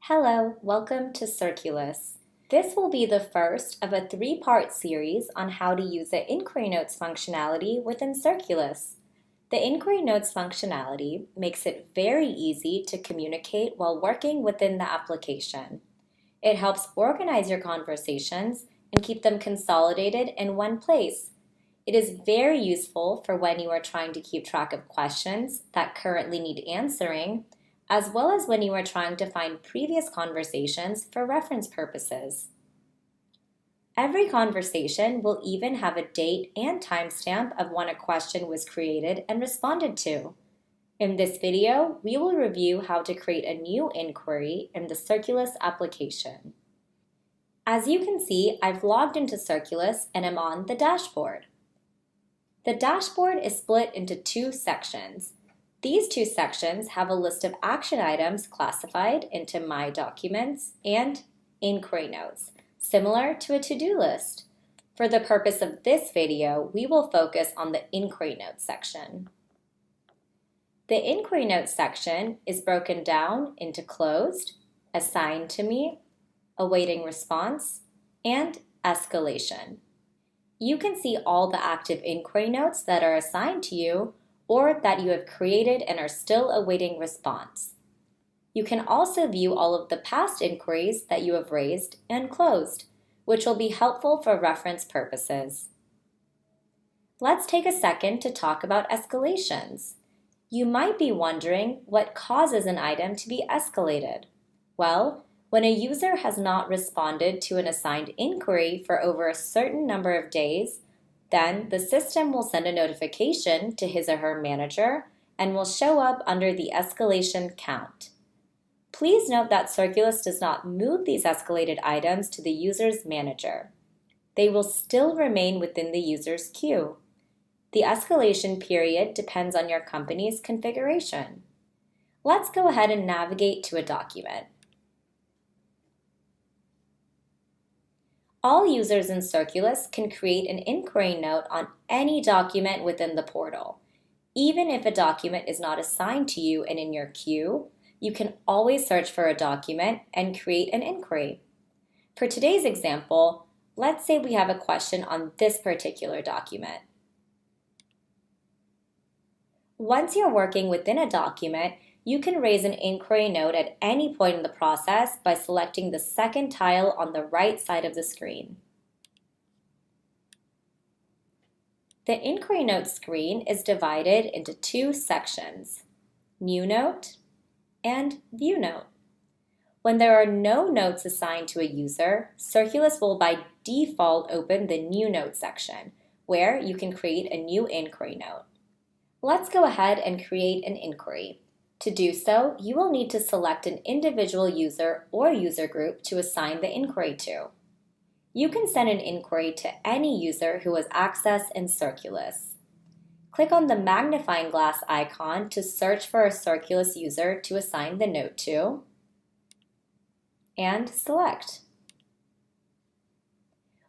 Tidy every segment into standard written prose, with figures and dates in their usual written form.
Hello, welcome to Circulus. This will be the first of a three-part series on how to use the Inquiry Notes functionality within Circulus. The Inquiry Notes functionality makes it very easy to communicate while working within the application. It helps organize your conversations and keep them consolidated in one place. It is very useful for when you are trying to keep track of questions that currently need answering, as well as when you are trying to find previous conversations for reference purposes. Every conversation will even have a date and timestamp of when a question was created and responded to. In this video, we will review how to create a new inquiry in the Circulus application. As you can see, I've logged into Circulus and am on the dashboard. The dashboard is split into two sections. These two sections have a list of action items classified into My Documents and Inquiry Notes, similar to a to-do list. For the purpose of this video, we will focus on the Inquiry Notes section. The Inquiry Notes section is broken down into Closed, Assigned to Me, Awaiting Response, and Escalation. You can see all the active inquiry notes that are assigned to you or that you have created and are still awaiting response. You can also view all of the past inquiries that you have raised and closed, which will be helpful for reference purposes. Let's take a second to talk about escalations. You might be wondering what causes an item to be escalated. Well, when a user has not responded to an assigned inquiry for over a certain number of days, then the system will send a notification to his or her manager and will show up under the escalation count. Please note that Circulus does not move these escalated items to the user's manager. They will still remain within the user's queue. The escalation period depends on your company's configuration. Let's go ahead and navigate to a document. All users in Circulus can create an inquiry note on any document within the portal. Even if a document is not assigned to you and in your queue, you can always search for a document and create an inquiry. For today's example, let's say we have a question on this particular document. Once you're working within a document, you can raise an inquiry note at any point in the process by selecting the second tile on the right side of the screen. The inquiry note screen is divided into two sections, New Note and View Note. When there are no notes assigned to a user, Circulus will by default open the New Note section, where you can create a new inquiry note. Let's go ahead and create an inquiry. To do so, you will need to select an individual user or user group to assign the inquiry to. You can send an inquiry to any user who has access in Circulus. Click on the magnifying glass icon to search for a Circulus user to assign the note to, and select.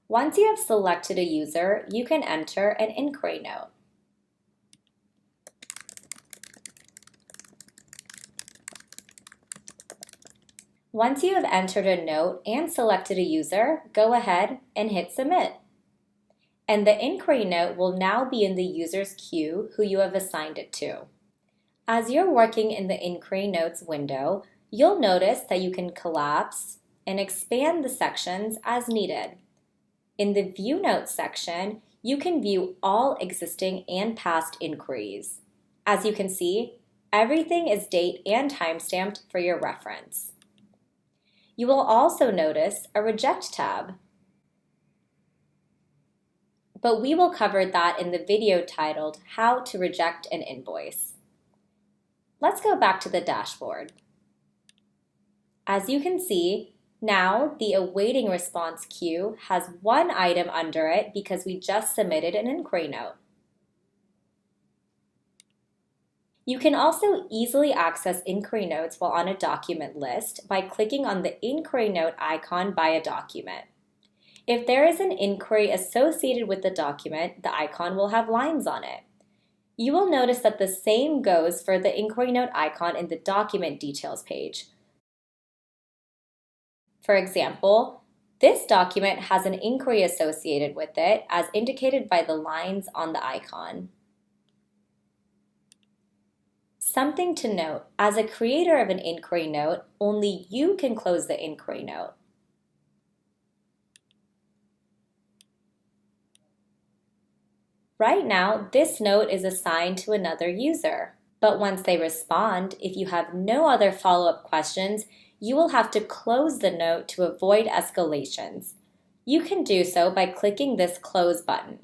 Once you have selected a user, you can enter an inquiry note. Once you have entered a note and selected a user, go ahead and hit Submit. And the inquiry note will now be in the user's queue who you have assigned it to. As you're working in the Inquiry Notes window, you'll notice that you can collapse and expand the sections as needed. In the View Notes section, you can view all existing and past inquiries. As you can see, everything is date and timestamped for your reference. You will also notice a Reject tab, but we will cover that in the video titled How to Reject an Invoice. Let's go back to the dashboard. As you can see, now the Awaiting Response queue has one item under it because we just submitted an inquiry note. You can also easily access inquiry notes while on a document list by clicking on the inquiry note icon by a document. If there is an inquiry associated with the document, the icon will have lines on it. You will notice that the same goes for the inquiry note icon in the document details page. For example, this document has an inquiry associated with it as indicated by the lines on the icon. Something to note, as a creator of an inquiry note, only you can close the inquiry note. Right now, this note is assigned to another user, but once they respond, if you have no other follow-up questions, you will have to close the note to avoid escalations. You can do so by clicking this Close button.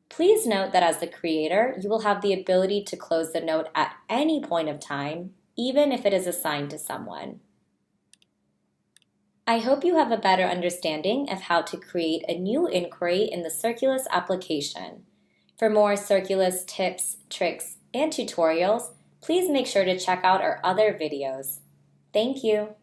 Please note that as the creator, you will have the ability to close the note at any point of time, even if it is assigned to someone. I hope you have a better understanding of how to create a new inquiry in the Circulus application. For more Circulus tips, tricks, and tutorials, please make sure to check out our other videos. Thank you.